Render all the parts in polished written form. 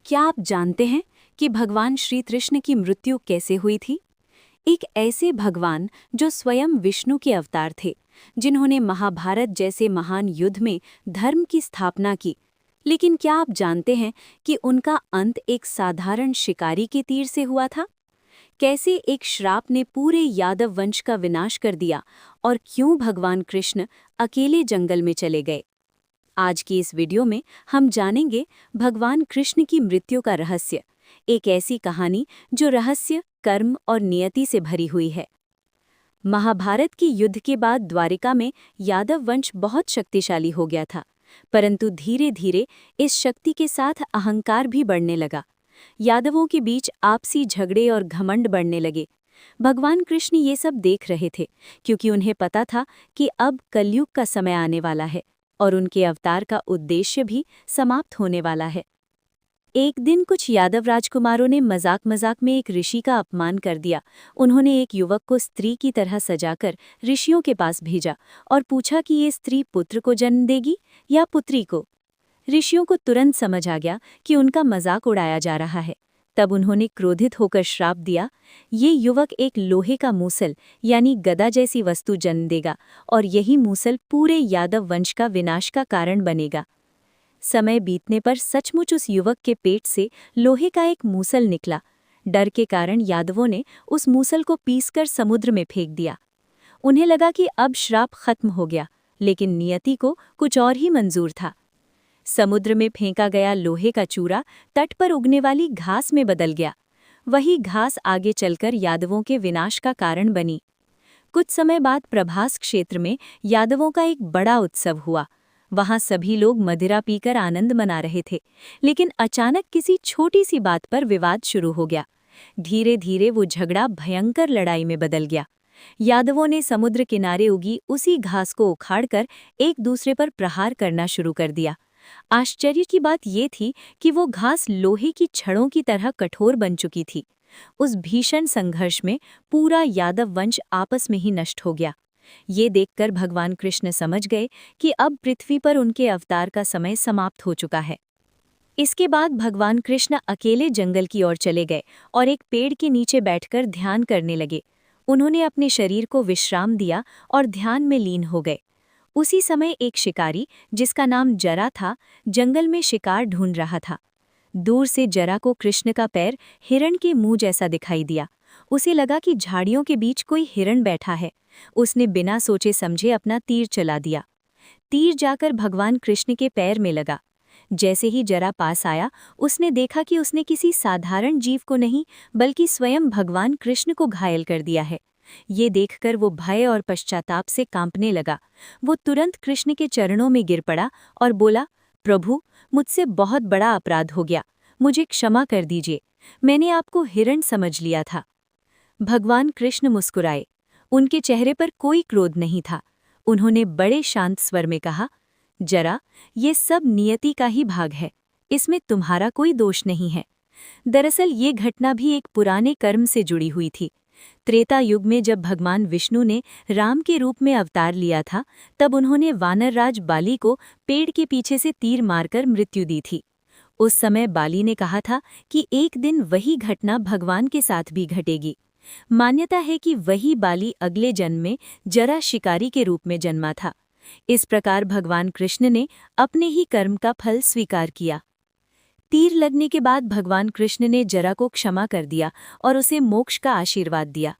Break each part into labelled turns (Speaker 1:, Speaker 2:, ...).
Speaker 1: क्या आप जानते हैं कि भगवान श्री कृष्ण की मृत्यु कैसे हुई थी? एक ऐसे भगवान जो स्वयं विष्णु के अवतार थे, जिन्होंने महाभारत जैसे महान युद्ध में धर्म की स्थापना की। लेकिन क्या आप जानते हैं कि उनका अंत एक साधारण शिकारी के तीर से हुआ था? कैसे एक श्राप ने पूरे यादव वंश का विनाश कर दिया और क्यों भगवान कृष्ण अकेले जंगल में चले गए? आज की इस वीडियो में हम जानेंगे भगवान कृष्ण की मृत्यु का रहस्य, एक ऐसी कहानी जो रहस्य, कर्म और नियति से भरी हुई है। महाभारत की युद्ध के बाद द्वारिका में यादव वंश बहुत शक्तिशाली हो गया था, परंतु धीरे धीरे इस शक्ति के साथ अहंकार भी बढ़ने लगा। यादवों के बीच आपसी झगड़े और घमंड बढ़ने लगे। भगवान कृष्ण ये सब देख रहे थे, क्योंकि उन्हें पता था कि अब कलयुग का समय आने वाला है और उनके अवतार का उद्देश्य भी समाप्त होने वाला है। एक दिन कुछ यादव राजकुमारों ने मजाक में एक ऋषि का अपमान कर दिया। उन्होंने एक युवक को स्त्री की तरह सजाकर ऋषियों के पास भेजा और पूछा कि ये स्त्री पुत्र को जन्म देगी या पुत्री को। ऋषियों को तुरंत समझ आ गया कि उनका मजाक उड़ाया जा रहा है। तब उन्होंने क्रोधित होकर श्राप दिया, ये युवक एक लोहे का मूसल यानी गदा जैसी वस्तु जन्म देगा और यही मूसल पूरे यादव वंश का विनाश का कारण बनेगा। समय बीतने पर सचमुच उस युवक के पेट से लोहे का एक मूसल निकला। डर के कारण यादवों ने उस मूसल को पीसकर समुद्र में फेंक दिया। उन्हें लगा कि अब श्राप खत्म हो गया, लेकिन नियति को कुछ और ही मंजूर था। समुद्र में फेंका गया लोहे का चूरा तट पर उगने वाली घास में बदल गया। वही घास आगे चलकर यादवों के विनाश का कारण बनी। कुछ समय बाद प्रभास क्षेत्र में यादवों का एक बड़ा उत्सव हुआ। वहां सभी लोग मदिरा पीकर आनंद मना रहे थे, लेकिन अचानक किसी छोटी सी बात पर विवाद शुरू हो गया। धीरे धीरे वो झगड़ा भयंकर लड़ाई में बदल गया। यादवों ने समुद्र किनारे उगी उसी घास को उखाड़कर एक दूसरे पर प्रहार करना शुरू कर दिया। आश्चर्य की बात ये थी कि वो घास लोहे की छड़ों की तरह कठोर बन चुकी थी। उस भीषण संघर्ष में पूरा यादव वंश आपस में ही नष्ट हो गया। ये देखकर भगवान कृष्ण समझ गए कि अब पृथ्वी पर उनके अवतार का समय समाप्त हो चुका है। इसके बाद भगवान कृष्ण अकेले जंगल की ओर चले गए और एक पेड़ के नीचे बैठकर ध्यान करने लगे। उन्होंने अपने शरीर को विश्राम दिया और ध्यान में लीन हो गए। उसी समय एक शिकारी, जिसका नाम जरा था, जंगल में शिकार ढूंढ रहा था। दूर से जरा को कृष्ण का पैर हिरण के मुंह जैसा दिखाई दिया। उसे लगा कि झाड़ियों के बीच कोई हिरण बैठा है। उसने बिना सोचे समझे अपना तीर चला दिया। तीर जाकर भगवान कृष्ण के पैर में लगा। जैसे ही जरा पास आया, उसने देखा कि उसने किसी साधारण जीव को नहीं, बल्कि स्वयं भगवान कृष्ण को घायल कर दिया है। ये देखकर वो भय और पश्चाताप से कांपने लगा। वो तुरंत कृष्ण के चरणों में गिर पड़ा और बोला, प्रभु, मुझसे बहुत बड़ा अपराध हो गया, मुझे क्षमा कर दीजिए। मैंने आपको हिरण समझ लिया था। भगवान कृष्ण मुस्कुराए। उनके चेहरे पर कोई क्रोध नहीं था। उन्होंने बड़े शांत स्वर में कहा, जरा, ये सब नियति का ही भाग है, इसमें तुम्हारा कोई दोष नहीं है। दरअसल ये घटना भी एक पुराने कर्म से जुड़ी हुई थी। त्रेता युग में जब भगवान विष्णु ने राम के रूप में अवतार लिया था, तब उन्होंने वानरराज बाली को पेड़ के पीछे से तीर मारकर मृत्यु दी थी। उस समय बाली ने कहा था कि एक दिन वही घटना भगवान के साथ भी घटेगी। मान्यता है कि वही बाली अगले जन्म में जरा शिकारी के रूप में जन्मा था। इस प्रकार भगवान कृष्ण ने अपने ही कर्म का फल स्वीकार किया। तीर लगने के बाद भगवान कृष्ण ने जरा को क्षमा कर दिया और उसे मोक्ष का आशीर्वाद दिया।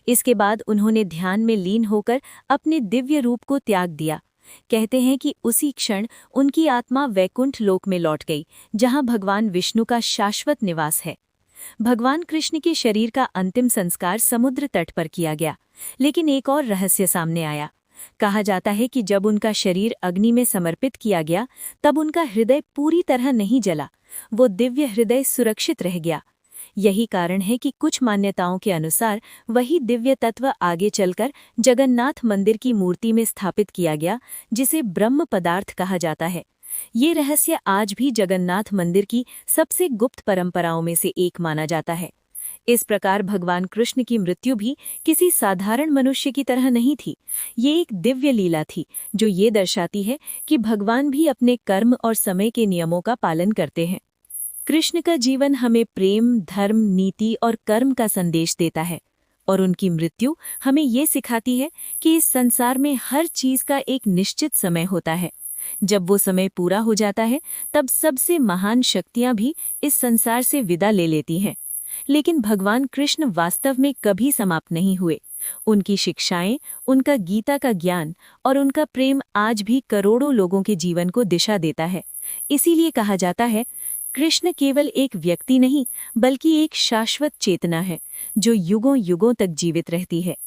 Speaker 1: इसके बाद उन्होंने ध्यान में लीन होकर अपने दिव्य रूप को त्याग दिया। कहते हैं कि उसी क्षण उनकी आत्मा वैकुंठ लोक में लौट गई, जहां भगवान विष्णु का शाश्वत निवास है। भगवान कृष्ण के शरीर का अंतिम संस्कार समुद्र तट पर किया गया, लेकिन एक और रहस्य सामने आया। कहा जाता है कि जब उनका शरीर अग्नि में समर्पित किया गया, तब उनका हृदय पूरी तरह नहीं जला, वो दिव्य हृदय सुरक्षित रह गया। यही कारण है कि कुछ मान्यताओं के अनुसार वही दिव्य तत्व आगे चलकर जगन्नाथ मंदिर की मूर्ति में स्थापित किया गया, जिसे ब्रह्म पदार्थ कहा जाता है। ये रहस्य आज भी जगन्नाथ मंदिर की सबसे गुप्त परंपराओं में से एक माना जाता है। इस प्रकार भगवान कृष्ण की मृत्यु भी किसी साधारण मनुष्य की तरह नहीं थी। ये एक दिव्य लीला थी, जो ये दर्शाती है कि भगवान भी अपने कर्म और समय के नियमों का पालन करते हैं। कृष्ण का जीवन हमें प्रेम, धर्म, नीति और कर्म का संदेश देता है और उनकी मृत्यु हमें ये सिखाती है कि इस संसार में हर चीज का एक निश्चित समय होता है। जब वो समय पूरा हो जाता है तब सबसे महान शक्तियां भी इस संसार से विदा ले लेती हैं। लेकिन भगवान कृष्ण वास्तव में कभी समाप्त नहीं हुए। उनकी शिक्षाएं, उनका गीता का ज्ञान और उनका प्रेम आज भी करोड़ों लोगों के जीवन को दिशा देता है। इसीलिए कहा जाता है, कृष्ण केवल एक व्यक्ति नहीं बल्कि एक शाश्वत चेतना है जो युगों युगों तक जीवित रहती है।